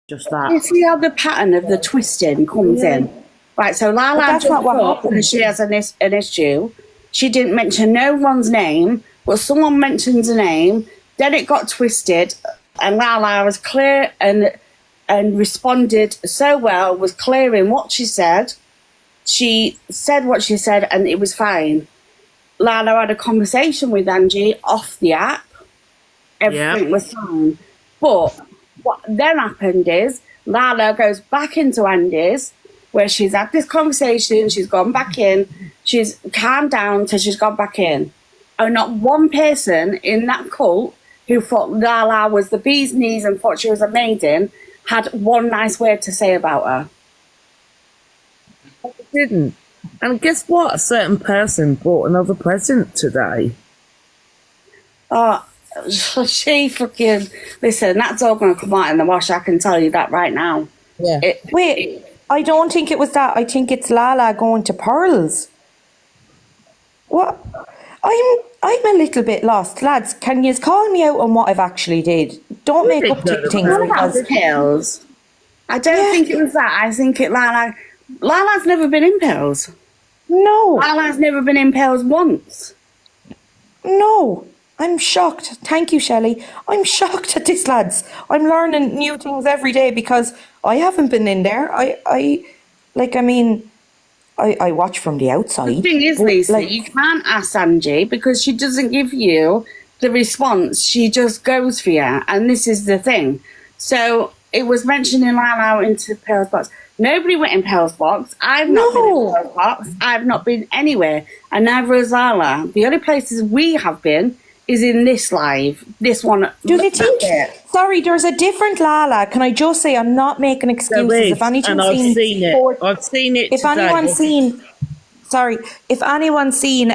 just that. You see how the pattern of the twisting comes in? Right, so Lala that's not what happened. because she has an issue. She didn't mention no one's name, but someone mentions a name. Then it got twisted, and Lala was clear and responded so well, was clear in what she said. She said what she said, and it was fine. Lala had a conversation with Angie off the app. Everything was fine. But what then happened is Lala goes back into Andy's, where she's had this conversation, she's gone back in, she's calmed down till she's gone back in. And not one person in that cult who thought Lala was the bee's knees and thought she was amazing had one nice word to say about her. I didn't. And guess what? A certain person bought another present today. Oh, she fucking... Listen, that's all going to come out in the wash, I can tell you that right now. Yeah. Wait, I don't think it was that. I think it's Lala going to Pearl's. What? I'm a little bit lost. Lads, can you call me out on what I've actually did? Don't make up things because... Pills. I don't think it was that. I think Lala's never been in Pills. No. Lala's never been in Pills once. No. I'm shocked. Thank you, Shelley. I'm shocked at this, lads. I'm learning new things every day because I haven't been in there. I watch from the outside. The thing is, Lisa, you can't ask Angie because she doesn't give you the response. She just goes for you. And this is the thing. So it was mentioned in Lala into Pearl's box. Nobody went in Pearl's box. I've not been in Pearl's box. I've not been anywhere. And neither has Lala. The only places we have been is in this live. This one. Do you think? Sorry, there's a different Lala. Can I just say I'm not making excuses. If anyone's seen it. I've seen it. If anyone's seen, if anyone's seen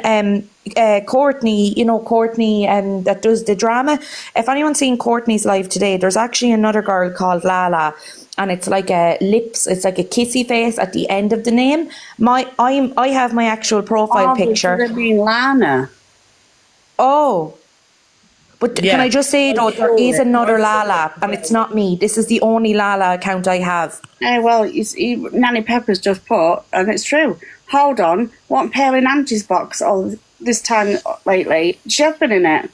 Courtney, you know Courtney that does the drama. If anyone's seen Courtney's live today, there's actually another girl called Lala, and it's like a lips. It's like a kissy face at the end of the name. I have my actual profile picture. It being Lana. Oh. But can I just say, though, there is another Lala, and it's not me. This is the only Lala account I have. Well, Nanny Pepper's just put, and it's true. Hold on, what pair in Angie's box all this time lately? She has been in it.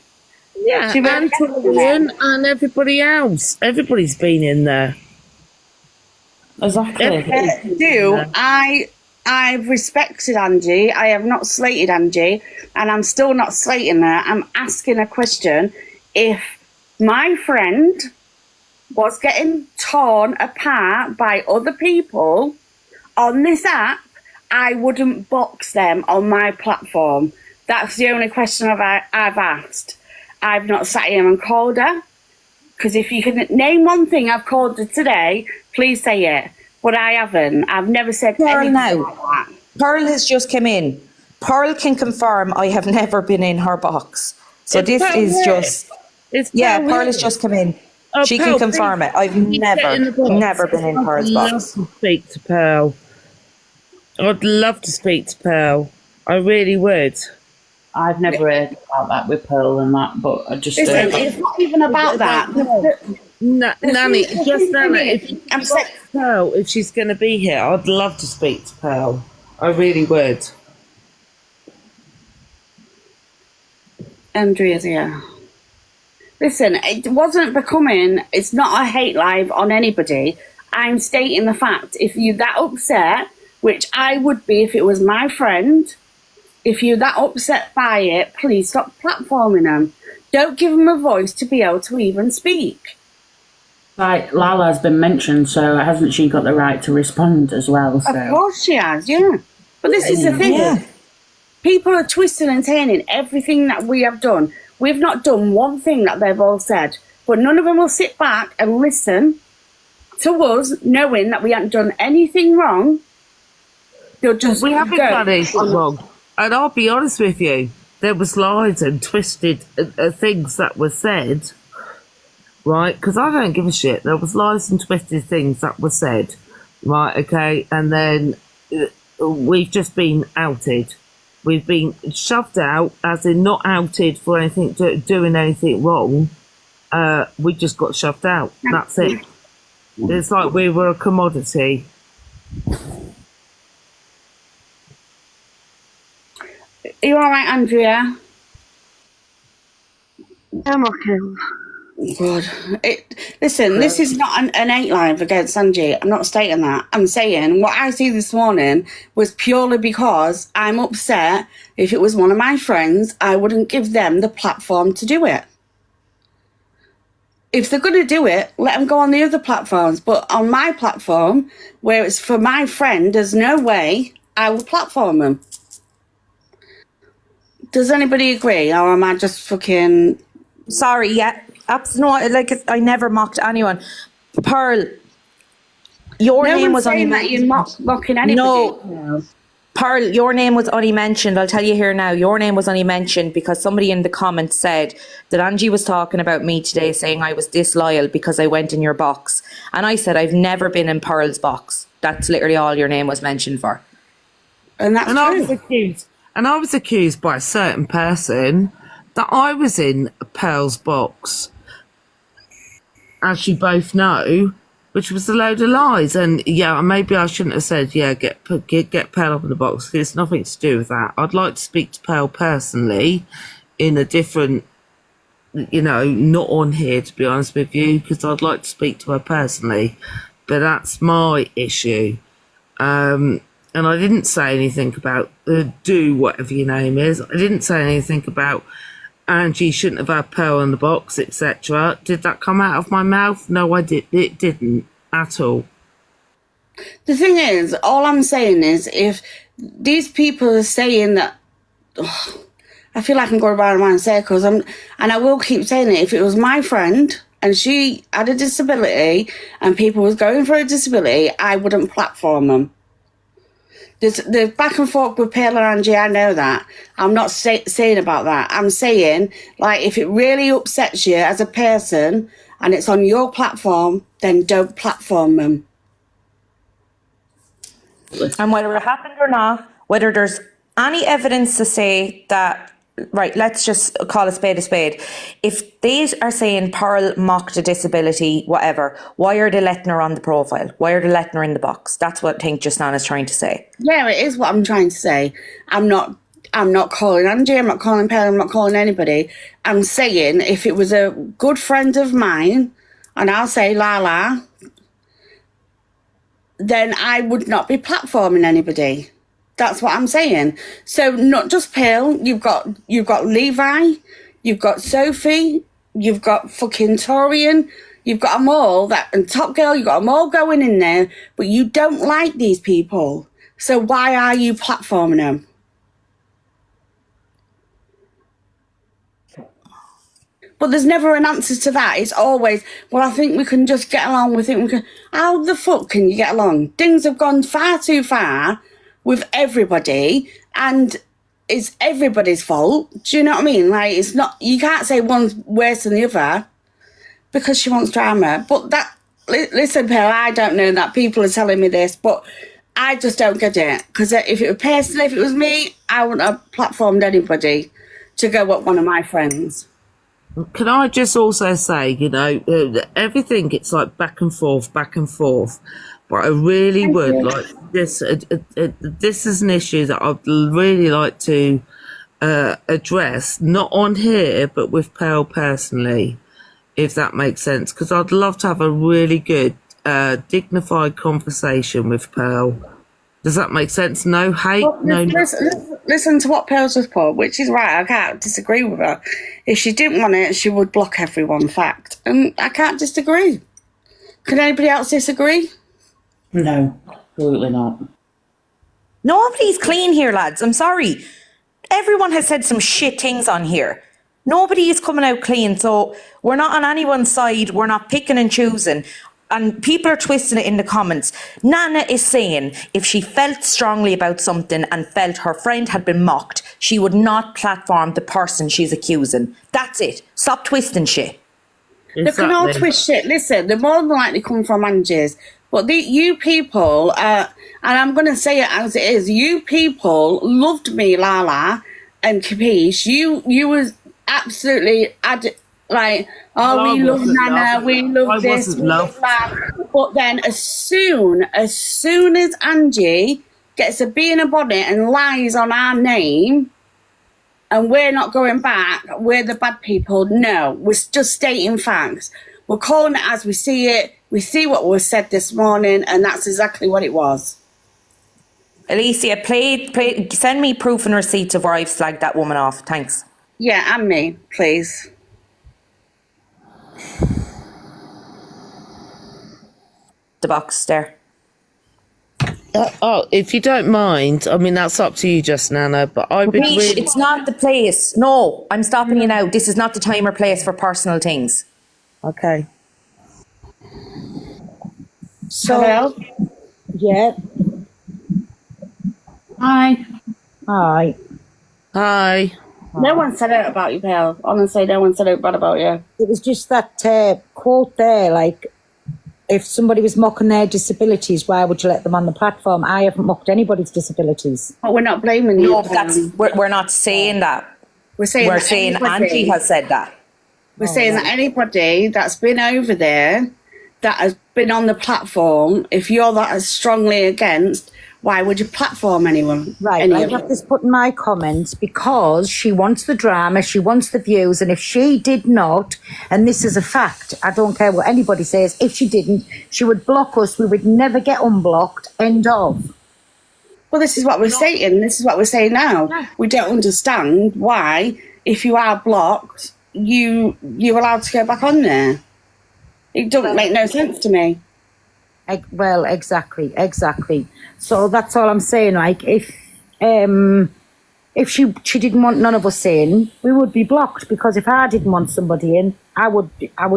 Yeah, and Torian and everybody else. Everybody's been in there. Exactly. I've respected Angie. I have not slated Angie, and I'm still not slating her. I'm asking a question. If my friend was getting torn apart by other people on this app, I wouldn't box them on my platform. That's the only question I've asked. I've not sat here and called her, because if you can name one thing I've called her today, please say it. But I haven't. I've never said anything like that. Pearl has just come in. Pearl can confirm I have never been in her box. So this is just... Pearl has just come in. She can confirm it. I've never been in Pearl's box. I'd love to speak to Pearl. I'd love to speak to Pearl. I really would. I've never heard about that with Pearl and that, but I just... Listen, it's not even about that. Nanny, if Pearl, if she's going to be here, I'd love to speak to Pearl. I really would. Andrea's here. Listen, it wasn't becoming... It's not a hate live on anybody. I'm stating the fact. If you're that upset, which I would be if it was my friend, if you're that upset by it, please stop platforming them. Don't give them a voice to be able to even speak. Like, Lala's been mentioned, so hasn't she got the right to respond as well? So. Of course she has, yeah. But this is the thing. Yeah. People are twisting and turning everything that we have done. We've not done one thing that they've all said, but none of them will sit back and listen to us knowing that we haven't done anything wrong. They'll just We haven't done anything wrong. And I'll be honest with you, there was lies and twisted things that were said, right? Because I don't give a shit. There was lies and twisted things that were said, right? Okay, and then we've just been outed. We've been shoved out, as in not outed for anything, doing anything wrong. We just got shoved out. That's it. It's like we were a commodity. Are you all right, Andrea? I'm okay. God. Listen, this is not an 8 Live against Angie. I'm not stating that. I'm saying what I see this morning was purely because I'm upset. If it was one of my friends, I wouldn't give them the platform to do it. If they're going to do it, let them go on the other platforms. But on my platform, where it's for my friend, there's no way I will platform them. Does anybody agree? Or am I just fucking... Sorry, yeah. Absolutely. Like, I never mocked anyone. Pearl, your name was only that you're mocking anybody. No. Pearl, your name was only mentioned. I'll tell you here now. Your name was only mentioned because somebody in the comments said that Angie was talking about me today, saying I was disloyal because I went in your box. And I said, I've never been in Pearl's box. That's literally all your name was mentioned for. And that's And true. I was accused by a certain person that I was in Pearl's box, as you both know, which was a load of lies. And yeah, maybe I shouldn't have said, yeah, get Pearl up in the box. It's nothing to do with that. I'd like to speak to Pearl personally in a different, not on here, to be honest with you, because I'd like to speak to her personally. But that's my issue. And I didn't say anything about do whatever your name is. I didn't say anything about Angie shouldn't have had Pearl in the box, etc. Did that come out of my mouth? No, I did. It didn't at all. The thing is, all I'm saying is, if these people are saying that, I feel like I'm going around in circles, and I will keep saying it. If it was my friend and she had a disability and people was going for a disability, I wouldn't platform them. There's back and forth with Pearl and Angie, I know that. I'm not saying about that. I'm saying, like, if it really upsets you as a person and it's on your platform, then don't platform them. And whether it happened or not, whether there's any evidence to say that, right, let's just call a spade. If they are saying Pearl mocked a disability, whatever, why are they letting her on the profile? Why are they letting her in the box? That's what I think Justine is trying to say. Yeah, it is what I'm trying to say. I'm not calling Angie, I'm not calling Pearl, I'm not calling anybody. I'm saying if it was a good friend of mine, and I'll say Lala, then I would not be platforming anybody. That's what I'm saying. So not just Pearl, you've got Levi, you've got Sophie, you've got fucking Torian, you've got them all, and Top Girl, you've got them all going in there, but you don't like these people. So why are you platforming them? But there's never an answer to that. It's always, well, I think we can just get along with it. How the fuck can you get along? Things have gone far too far with everybody, and it's everybody's fault. Do you know what I mean? Like, it's not, you can't say one's worse than the other because she wants drama. But listen, Pearl, I don't know that people are telling me this, but I just don't get it. Because if it was me, I wouldn't have platformed anybody to go at one of my friends. Can I just also say, everything, it's like back and forth. But I really would like this. This is an issue that I'd really like to address, not on here, but with Pearl personally, if that makes sense. Because I'd love to have a really good, dignified conversation with Pearl. Does that make sense? No hate, no. Listen to what Pearl's just put, which is right. I can't disagree with her. If she didn't want it, she would block everyone. Fact, and I can't disagree. Can anybody else disagree? No, absolutely not. Nobody's clean here, lads. I'm sorry. Everyone has said some shit things on here. Nobody is coming out clean, so we're not on anyone's side. We're not picking and choosing. And people are twisting it in the comments. Nana is saying if she felt strongly about something and felt her friend had been mocked, she would not platform the person she's accusing. That's it. Stop twisting shit. Exactly. They can all twist shit. Listen, they're more than likely come from Angie's. But you people, and I'm going to say it as it is, you people loved me, Lala and Capiche. You was absolutely Like, Well, oh, I we love wasn't Nana, love. we love I this, wasn't we love love. that. But then as soon as Angie gets a bee in a bonnet and lies on our name, and we're not going back, we're the bad people. No, we're just stating facts. We're calling it as we see it. We see what was said this morning, and that's exactly what it was. Alicia, send me proof and receipts of where I've slagged that woman off. Thanks. Yeah, and me, please. The box there. Oh, if you don't mind, I mean, that's up to you just, Nana, but I would Reece, really... it's not the place. No, I'm stopping you now. This is not the time or place for personal things. Okay. So, Hello? yeah, Hi. hi. Hi. No one said it about you, Pale. Honestly, no one said it bad about you. It was just that quote there, like, if somebody was mocking their disabilities, why would you let them on the platform? I haven't mocked anybody's disabilities. But we're not blaming you. No, that's we're not saying that. We're saying We're that saying anybody- Angie has said that. We're saying that anybody that's been over there, that has been on the platform, if you're that as strongly against, why would you platform anyone? Right, Any I of have them? this put in my comments because she wants the drama, she wants the views, and if she did not, and this is a fact, I don't care what anybody says, if she didn't, she would block us, we would never get unblocked, end of. Well, this is what we're stating. This is what we're saying now. We don't understand why, if you are blocked, you're allowed to go back on there. It doesn't make no sense to me. Well, exactly. So that's all I'm saying. Like, if she didn't want none of us in, we would be blocked. Because if I didn't want somebody in, I would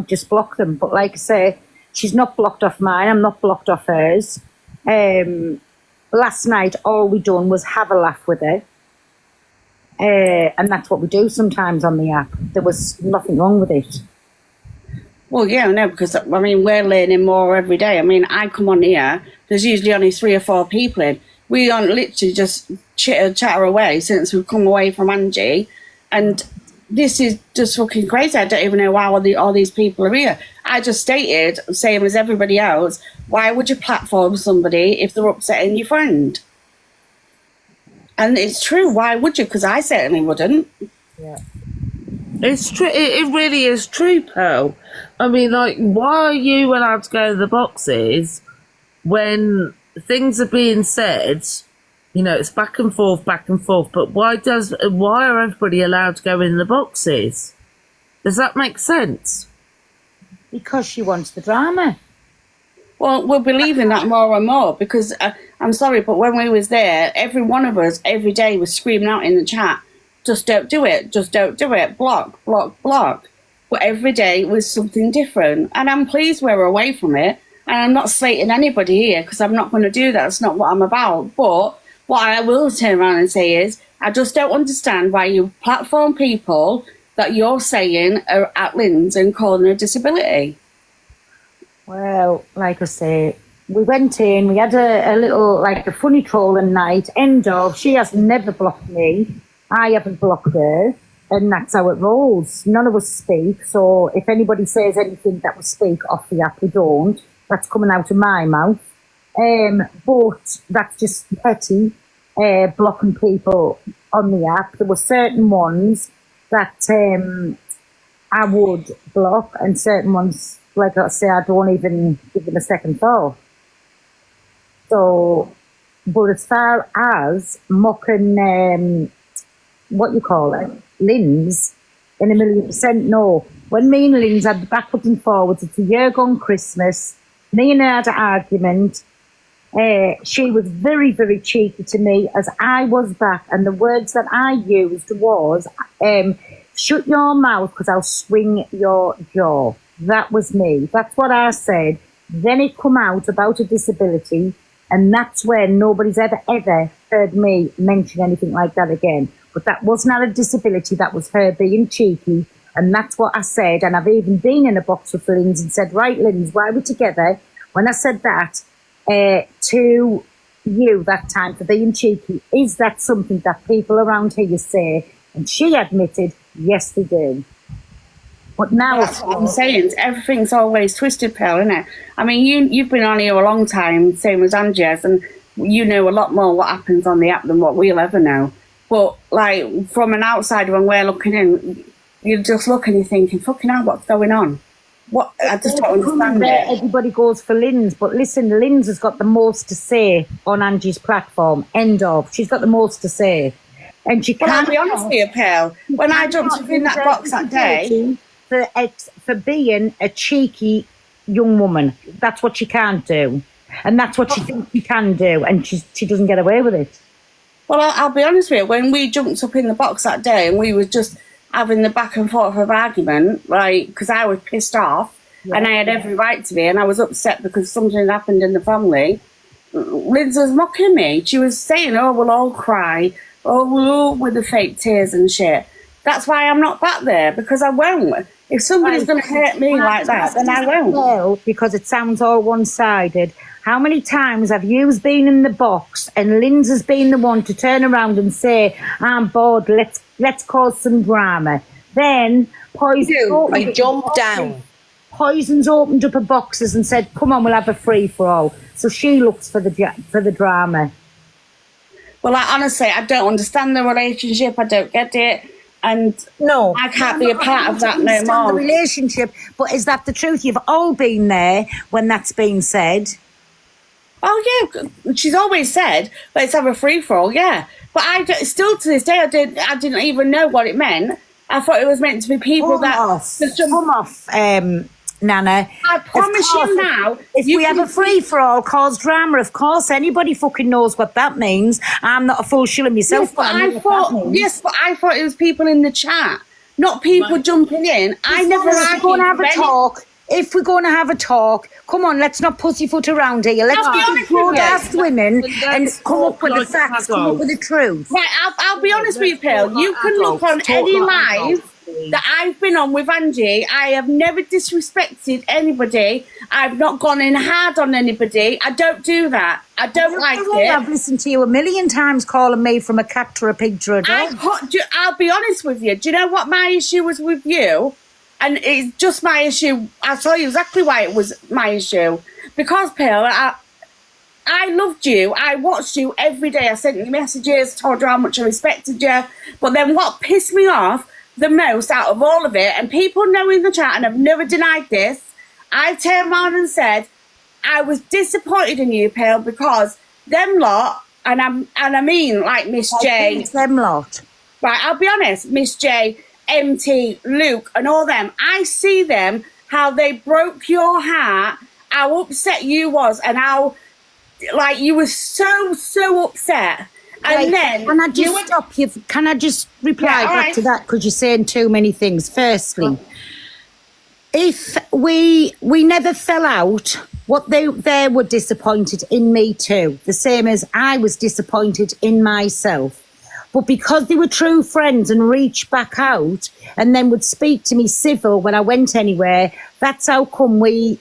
just block them. But like I say, she's not blocked off mine. I'm not blocked off hers. Last night, all we done was have a laugh with her, and that's what we do sometimes on the app. There was nothing wrong with it. Well, yeah, no, because, I mean, we're learning more every day. I mean, I come on here, there's usually only 3 or 4 people in. We aren't literally just chatter away since we've come away from Angie. And this is just fucking crazy. I don't even know why all these people are here. I just stated, same as everybody else, why would you platform somebody if they're upsetting your friend? And it's true, why would you? Because I certainly wouldn't. Yeah. It's true. It really is true, Pearl. I mean, like, why are you allowed to go to the boxes when things are being said? You know, it's back and forth. But why are everybody allowed to go in the boxes? Does that make sense? Because she wants the drama. Well, we're believing that more and more because I'm sorry, but when we was there, every one of us every day was screaming out in the chat, just don't do it, block. But every day was something different. And I'm pleased we're away from it. And I'm not slating anybody here because I'm not going to do that. It's not what I'm about. But what I will turn around and say is, I just don't understand why you platform people that you're saying are at Lynn's and calling her a disability. Well, like I say, we went in, we had a little, like a funny trolling night, end of, she has never blocked me, I haven't blocked her, and that's how it rolls. None of us speak, so if anybody says anything that we speak off the app, we don't. That's coming out of my mouth. But that's just petty, blocking people on the app. There were certain ones that I would block, and certain ones, like I say, I don't even give them a second thought. So, but as far as mocking, what you call it, Lynn's, in 1,000,000% no. When me and Lynn's had the backwards and forwards, it's a year gone Christmas, me and her had an argument. She was very, very cheeky to me as I was back, and the words that I used was, shut your mouth because I'll swing your jaw. That was me. That's what I said. Then it come out about a disability, and that's when nobody's ever heard me mention anything like that again. But that was not a disability. That was her being cheeky, and that's what I said. And I've even been in a box with Lynn's and said, right, Lynn's, why are we together? When I said that to you that time for being cheeky, is that something that people around here say? And she admitted, yes, they do. But now, That's what I'm saying. Everything's always twisted, Pearl, isn't it? I mean, you've been on here a long time, same as Angie has, and you know a lot more what happens on the app than what we'll ever know. But, like, from an outsider, when we're looking in, you just look and you're thinking, fucking hell, what's going on? What? I just don't understand it. everybody goes for Linz, but listen, Linz has got the most to say on Angie's platform. End of. She's got the most to say. And she Well, can't I'll be honest with you, Pearl. When I jumped up in that box that day, for being a cheeky young woman. That's what she can't do. And that's what she thinks she can do. And she doesn't get away with it. well, I'll be honest with you. When we jumped up in the box that day and we were just having the back and forth of argument, like, because I was pissed off and I had every right to be, and I was upset because something had happened in the family, Liz was mocking me. She was saying, oh, we'll all cry. Oh, we'll all with the fake tears and shit. That's why I'm not back there, because I won't. If somebody's going to hurt me like that, then I won't. Well, because it sounds all one-sided. How many times have you been in the box and Linz has been the one to turn around and say, I'm bored, let's cause some drama. Then I jumped down. Poison's opened up her boxes and said, come on, we'll have a free-for-all. So she looks for the drama. Well, honestly, I don't understand the relationship. I don't get it. And No. I can't be a part of that no Understand the more. relationship, but is that the truth? You've all been there when that's been said. Oh, yeah. She's always said, let's have a free-for-all, yeah. But still to this day, I didn't even know what it meant. I thought it was meant to be people Come off, Nana. I promise you now, If you we have can a free-for-all, cause drama, of course, anybody fucking knows what that means. I'm not a fool shilling myself. Yes, but I know what that means. I thought it was people in the chat, not people jumping in. I never If we're argued going to have with a any- talk, if we're going to have a talk, come on, let's not pussyfoot around here. Let's I'll be be honest with you. broad-assed women Let's and come up with the talk like facts, come up with the truth. Right, I'll be honest with you, Pearl. You can look on any live that I've been on with Angie. I have never disrespected anybody. I've not gone in hard on anybody. I don't do that. I don't like I've it. listened to you a million times calling me from a cat to a pig to a dog. I'll be honest with you. Do you know what my issue was with you? And it's just my issue. I'll tell you exactly why it was my issue. Because, Pearl, I loved you. I watched you every day. I sent you messages, told you how much I respected you. But then what pissed me off the most out of all of it, and people know in the chat, and I've never denied this, I turned around and said, I was disappointed in you, Pearl, because them lot, and I mean like Miss J. It's them lot. Right, I'll be honest, Miss J, MT, Luke, and all them, I see them, how they broke your heart, how upset you was, and how, like, you were so upset. And Right, then... can I just you were- stop you? Can I just reply Yeah, all back right. to that? Because you're saying too many things. Firstly, if we never fell out, what they were disappointed in me too, the same as I was disappointed in myself. But because they were true friends and reached back out and then would speak to me civil when I went anywhere, that's how come we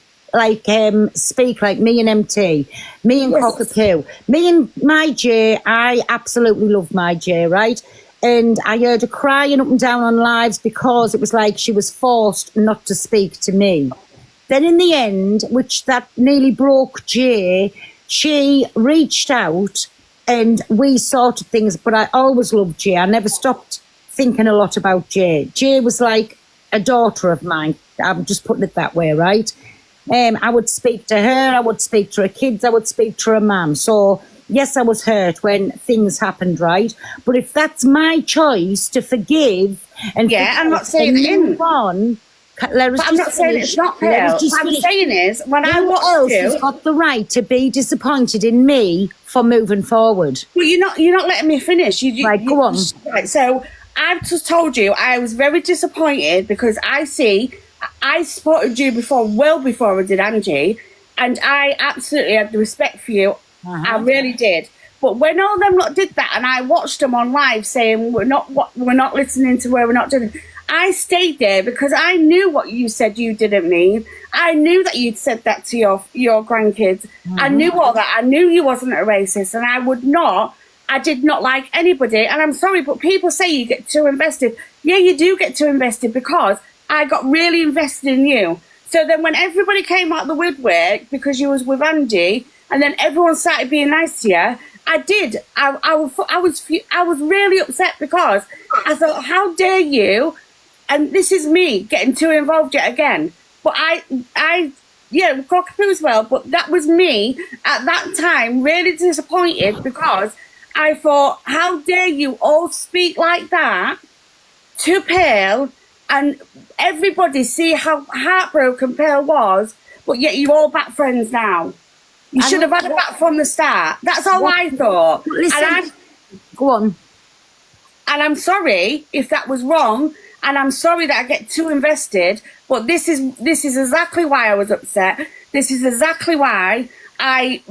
speak like me and MT, me and Cockapoo, me and my J. I absolutely love my J, right? And I heard her crying up and down on lives because it was like she was forced not to speak to me. Then in the end, which that nearly broke Jay, she reached out and we sorted things, but I always loved Jay. I never stopped thinking a lot about Jay. Jay was like a daughter of mine. I'm just putting it that way, right? I would speak to her, I would speak to her kids, I would speak to her mum. So, yes, I was hurt when things happened, right? But if that's my choice to forgive and I'm not saying and it isn't. move on, let us But I'm just not saying finish. it's not, Let Pearl. us just What I'm finish. saying is, when I Who watched else you... has got the right to be disappointed in me for moving forward? Well, you're not letting me finish. Right, go on. Right, so I've just told you I was very disappointed because I supported you well before I did Angie, and I absolutely had the respect for you. I really did. But when all them lot did that, and I watched them on live saying we're not listening to where we're not doing, I stayed there because I knew what you said you didn't mean. I knew that you'd said that to your grandkids. I knew all that. I knew you wasn't a racist, and I did not like anybody. And I'm sorry, but people say you get too invested. Yeah, you do get too invested because I got really invested in you. So then when everybody came out of the woodwork because you was with Angie, and then everyone started being nice to you, I was really upset because I thought, how dare you? And this is me getting too involved yet again. But cockapoo as well, but that was me at that time really disappointed because I thought, how dare you all speak like that to Pearl and everybody see how heartbroken Pearl was, but yet you're all back friends now. You should have had it back from the start. That's all I thought. Listen, go on. And I'm sorry if that was wrong, and I'm sorry that I get too invested, but this is exactly why I was upset. This is exactly why I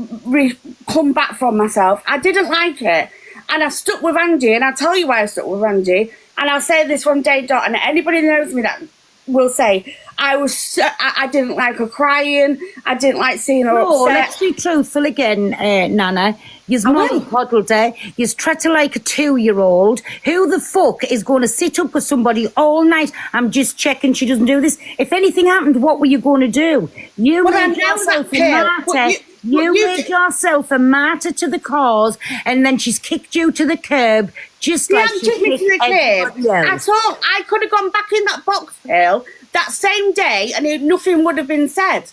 come back from myself. I didn't like it. And I stuck with Angie, and I'll tell you why I stuck with Angie. And I'll say this from day dot, and anybody who knows me that will say, I didn't like her crying. I didn't like seeing her upset. Let's be truthful again, Nana. You's mollycoddled her. You's treated her like a 2-year-old. Who the fuck is going to sit up with somebody all night? I'm just checking she doesn't do this. If anything happened, what were you going to do? You made yourself a martyr. You made yourself a martyr to the cause, and then she's kicked you to the curb, just like she took me to the everybody curb. else. At all. I could have gone back in that box, Pearl, that same day, and nothing would have been said.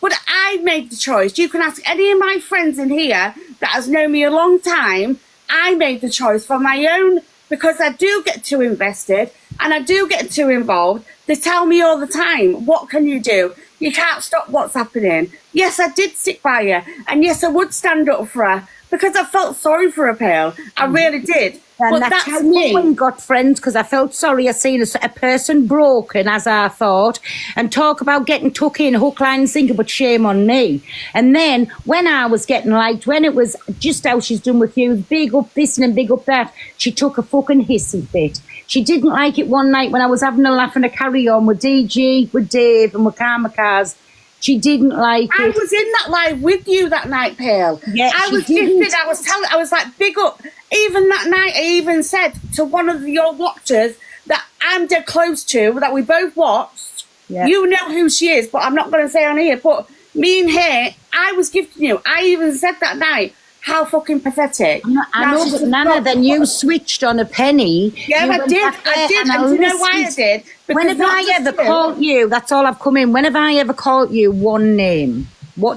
But I made the choice. You can ask any of my friends in here that has known me a long time. I made the choice for my own, because I do get too invested and I do get too involved. They tell me all the time, what can you do? You can't stop what's happening. Yes, I did stick by her. And yes, I would stand up for her because I felt sorry for her, Pearl. I really did. And but that's how we got friends, because I felt sorry. I seen a person broken, as I thought, and talk about getting took in hook, line and sinker, but shame on me. And then when I was getting liked, when it was just how she's done with you, big up this and big up that, she took a fucking hissy fit. She didn't like it one night when I was having a laugh and a carry on with DG, with Dave and with Karmakars. She didn't like it. I was in that live with you that night, Pearl. Yeah, I was gifted. I was like, big up. Even that night, I even said to one of your watchers that I'm dead close to, that we both watched. Yeah. You know who she is, but I'm not going to say on here. But me and her, I was gifting you. I even said that night, how fucking pathetic. I know, but Nana, then you switched on a penny. Yeah, I did. And do you know why I did? Whenever I ever called you, that's all I've come in. Whenever I ever called you one name,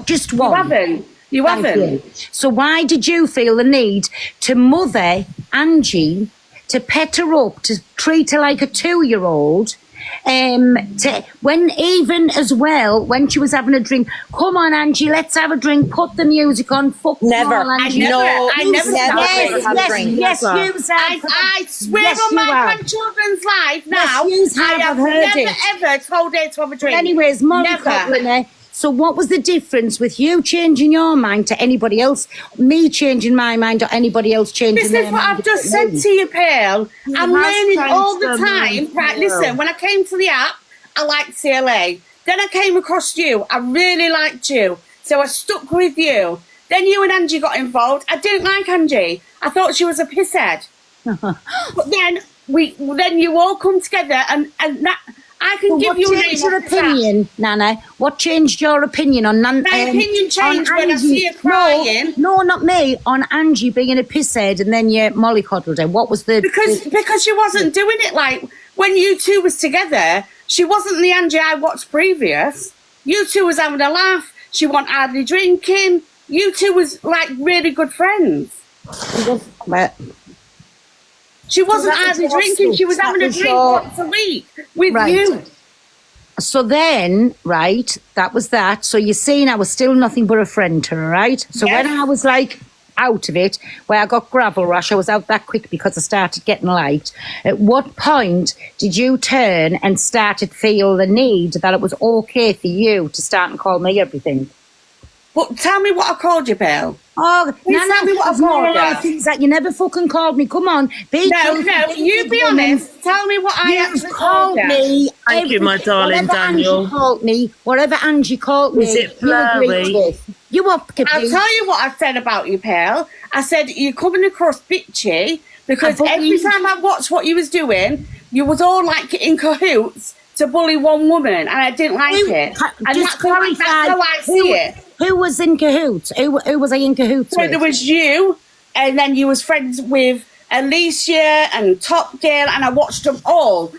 just one. You haven't. So why did you feel the need to mother Angie, to pet her up, to treat her like a 2-year-old? When even as well, when she was having a drink, come on Angie, let's have a drink, put the music on, fuck never. Angie. I never yes, I swear on my grandchildren's life now, I have never ever told her to have a drink. Anyways, never. So what was the difference with you changing your mind to anybody else, me changing my mind or anybody else changing their mind? This is what I've just said to you, Pearl. I'm learning all the time. Right, listen, when I came to the app, I liked CLA. Then I came across you. I really liked you. So I stuck with you. Then you and Angie got involved. I didn't like Angie. I thought she was a pisshead. But then you all come together and that... I can give you your opinion, Nana. What changed your opinion on Nana? My opinion changed when I see her crying. No, not me. On Angie being a pisshead, and then you mollycoddled her. What was the? Because she wasn't doing it like when you two was together. She wasn't the Angie I watched previous. You two was having a laugh. She wasn't hardly drinking. You two was like really good friends. She wasn't hardly drinking. She was having a drink once a week with you. So then, right, that was that. So you're saying I was still nothing but a friend to her, right? So when I was like out of it, where I got gravel rush, I was out that quick because I started getting light. At what point did you turn and started feel the need that it was okay for you to start and call me everything? But tell me what I called you, Bill. Oh, tell me what I called you. Things that you never fucking called me. Come on, you be honest. Tell me what I actually called me. Thank you, my darling Daniel. Whatever Angie called me, is it blurry? You up, I'll tell you what I said about you, Pearl. I said you're coming across bitchy because every time I watched what you was doing, you was all like in cahoots to bully one woman, and I didn't like it. And Just that's how I see it. Who was in cahoots? Who was I in cahoots So with? there was you, and then you was friends with Alicia and Top Girl, and I watched them all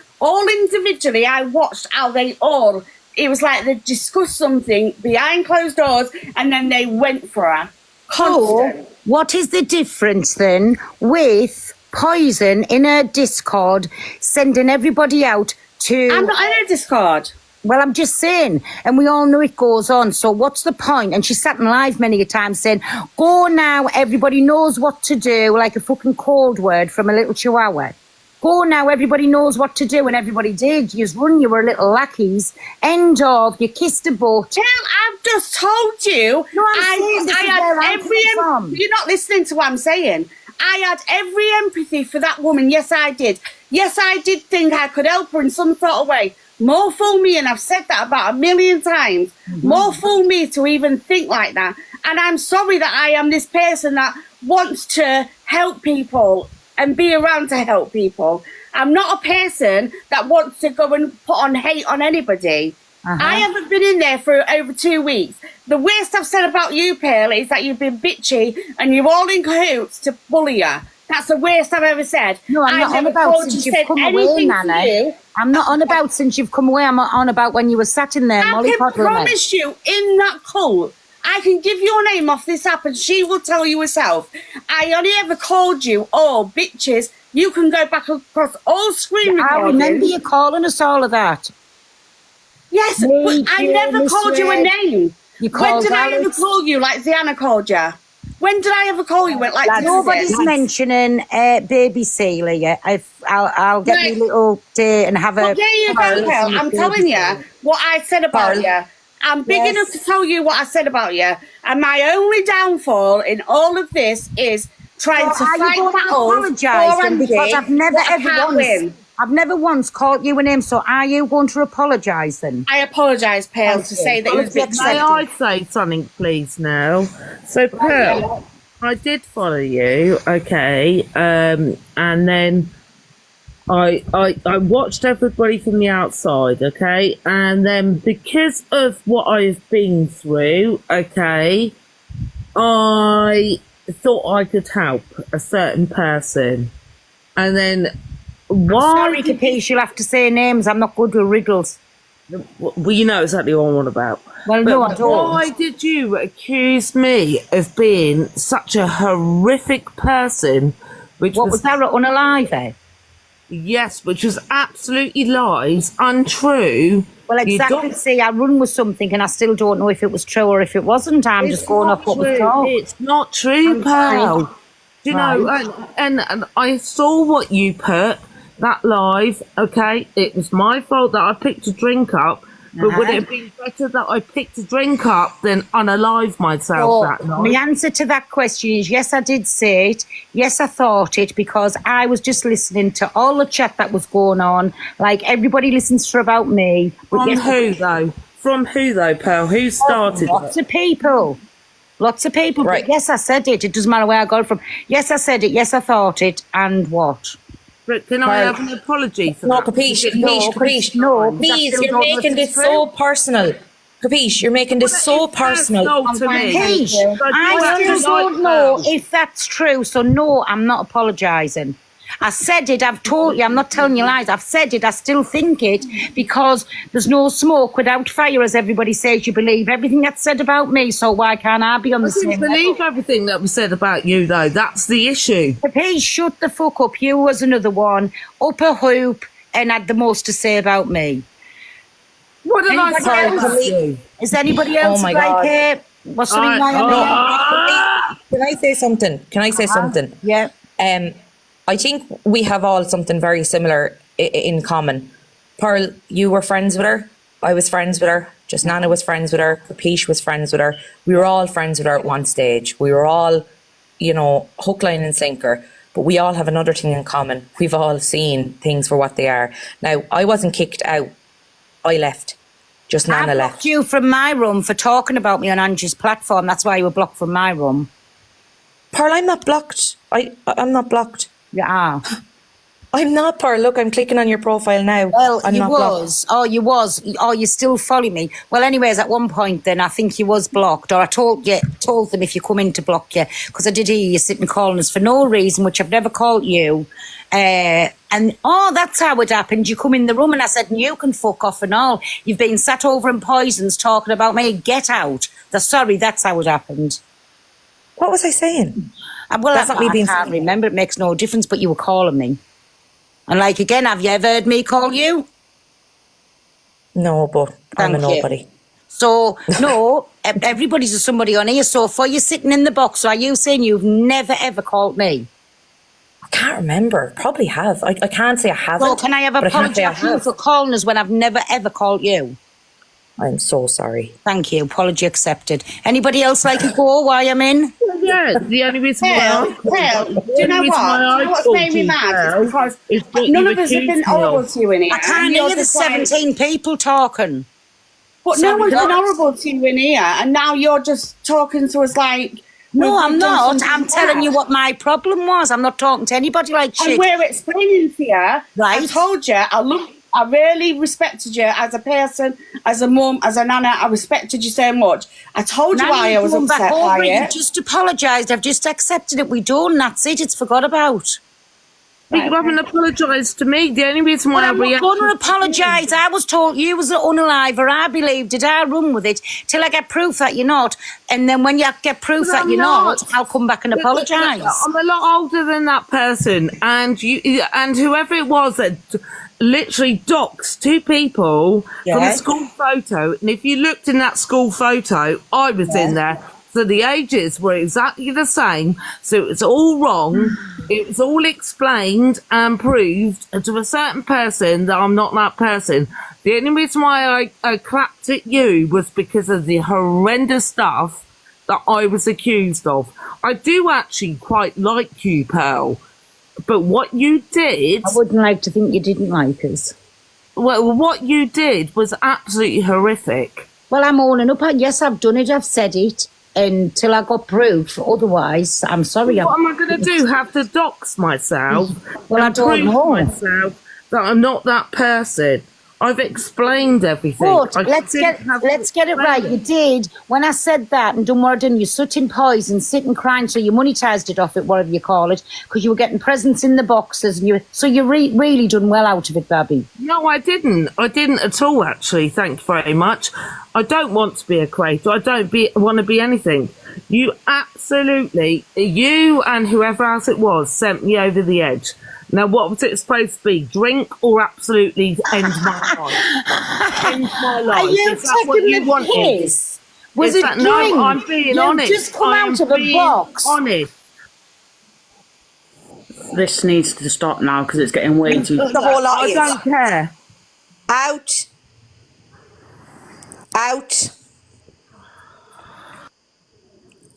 individually. I watched how they all. It was like they discussed something behind closed doors, and then they went for her. Constant. So, what is the difference then with Poison in her Discord sending everybody out to... I'm not in a Discord. Well, I'm just saying, and we all know it goes on, so what's the point? And she sat in live many a time saying, go now, everybody knows what to do, like a fucking cold word from a little chihuahua. Go now, everybody knows what to do, and everybody did. You run, you were little lackeys. End of, you kissed a boat. Jill, I've just told you. No, I'm saying this is where I'm coming from. You're not listening to what I'm saying. I had every empathy for that woman. Yes, I did. Yes, I did think I could help her in some sort of way. More fool me, and I've said that about 1,000,000 times. More fool me to even think like that. And I'm sorry that I am this person that wants to help people and be around to help people. I'm not a person that wants to go and put on hate on anybody. I haven't been in there for over 2 weeks. The worst I've said about you, Pearl, is that you've been bitchy and you're all in cahoots to bully her. That's the worst I've ever said. No, I'm not on about since you've come away, Nana. I'm not on about since you've come away. I'm on about when you were sat in there, I Molly can Potter. promise you, in that cult, I can give your name off this app and she will tell you herself. I only ever called you, oh, bitches. You can go back across all screen I recordings. remember you calling us all of that. Yes, Me, but I you, never called you a misread. name. You When called did I ever Alex. call you like Ziana called you? When did I ever call you like this? Nobody's mentioning Baby Celia yet. I'll get Right. my little day and have a... Well, there you go, Pearl. I'm telling you what I said about Pearl. you. I'm big Yes. enough to tell you what I said about you. And my only downfall in all of this is trying to Are you fight going to battles apologise for then? Andy Because I've never that I ever can't once... win. I've never once called you a name, so are you going to apologise then? I apologise, Pearl, Thank to you. say that it was a bit Apology May I say something, please, now? So, Pearl, I did follow you, okay, and then I watched everybody from the outside, okay, and then because of what I've been through, okay, I thought I could help a certain person, and then why? Sorry, Capiche, you'll have to say names. I'm not good with riddles. Well, you know exactly what I'm on about. Well, no, I don't. Why did you accuse me of being such a horrific person? Which What was that, unalive, eh? Yes, which was absolutely lies, untrue. Well, You exactly. don't- See, I run with something and I still don't know if it was true or if it wasn't. I'm It's just going not off what was true. told. It's not true, I'm pal. fine. Do you know? And I saw what you put that live. Okay, it was my fault that I picked a drink up. But would it have been better that I picked a drink up than unalive myself that My night? answer to that question is yes, I did say it. Yes, I thought it because I was just listening to all the chat that was going on. Like everybody listens to about me. But From yes, who though? From who though, pal? Who started Lots it? of people. Lots of people. Right. But yes, I said it. It doesn't matter where I got it from. Yes, I said it. Yes, I thought it. And what? But can I Right. have an apology for No, that? Capiche, Because Capiche, Capiche. No, Please, because I you're still don't know if making it's this true. so personal. Capiche, you're making this so It's personal. personal to me. Paige, But I you have still to don't like know that. if that's true. So no, I'm not apologising. I said it. I've told you. I'm not telling you lies. I've said it. I still think it because there's no smoke without fire, as everybody says. You believe everything that's said about me. So why can't I be on I the same didn't level? believe everything that was said about you, though. That's the issue. Please shut the fuck up. You was another one up a hoop and had the most to say about me. What did I Anybody say else? about you? Is anybody else my like God. what's something like Can I say something? Can I say something? Yeah. I think we have all something very similar in common. Pearl, you were friends with her. I was friends with her. Just Nana was friends with her. Capiche was friends with her. We were all friends with her at one stage. We were all, you know, hook, line and sinker. But we all have another thing in common. We've all seen things for what they are. Now, I wasn't kicked out. I left. Just I Nana blocked left. you from my room for talking about me on Angie's platform. That's why you were blocked from my room. Pearl, I'm not blocked. I'm not blocked. You are. I'm not, Pearl. Look, I'm clicking on your profile now. Well, I'm you not blocked. was. Oh, you was. Oh, you still follow me. Well, anyways, at one point then I think you was blocked, or I told them if you come in to block you, because I did hear you sitting calling us for no reason, which I've never called you. And that's how it happened. You come in the room and I said, you can fuck off and all. You've been sat over in Poisons talking about me. Get out. Sorry, that's how it happened. What was I saying? Well, That's not me being I can't funny. remember. It makes no difference, but you were calling me. And like again, have you ever heard me call you? No, but I'm a Thank you. nobody. So, no, everybody's a somebody on here. So, for you sitting in the box, are you saying you've never ever called me? I can't remember. Probably have. I can't say I haven't. So, can I have but I can't say I apology to you have. for calling us when I've never ever called you? I'm so sorry. Thank you. Apology accepted. Anybody else like to go while I'm in? Yeah, the only reason Hell, do you know what? Do you know what's made me mad? Is because none of us have been horrible to you in here. I can't and you're hear the just like- 17 people talking. But no Sorry, one's been what? horrible to you in here, and now you're just talking to us like. No, we've I'm done not. something I'm telling you bad. what my problem was. I'm not talking to anybody like And shit. we're explaining to you. I Right. told you, I really respected you as a person, as a mum, as a nana. I respected you so much. I told you Now why I you've was gone back upset over by it. You've it. just apologised. I've just accepted it. We done. That's it. It's forgot about. But you haven't apologised to me. The only reason why But I I'm not reacted. going to apologise. I was told you was unaliver. I believed it. I run with it till I get proof that you're not. And then when you get proof But that I'm you're not, not. I'll come back and apologise. I'm a lot older than that person, and whoever it was that literally doxed two people from Yeah. a school photo. And if you looked in that school photo, I was in there. So the ages were exactly the same. So it's all wrong. It was all explained and proved to a certain person that I'm not that person. The only reason why I clapped at you was because of the horrendous stuff that I was accused of. I do actually quite like you, Pearl. But what you did, I wouldn't like to think you didn't like us. well, what you did was absolutely horrific. Well, I'm owning up. Yes, I've done it. I've said it. Until I got proof. Otherwise, I'm sorry. What am I going to do? Have to dox myself? Well, I and don't prove know. myself that I'm not that person. I've explained everything. But I let's didn't get have it right. You did. When I said that and done what I done, you sat in Poison, sitting crying, so you monetised it off it, whatever you call it, because you were getting presents in the boxes, and you really done well out of it, Babby. No, I didn't. I didn't at all, actually. Thank you very much. I don't want to be a creator. I don't want to be anything. You absolutely, you and whoever else it was, sent me over the edge. Now, what was it supposed to be? Drink or absolutely end my life? End my life. Are you Is that what taking you the wanted? piss? Was Is it that, drink? no, I'm being You've honest. just come I out am of a being box. honest. This needs to stop now because it's getting way too. The whole lot I is don't care. out. Out.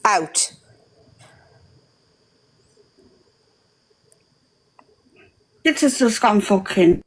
Out. This has just gone fucking.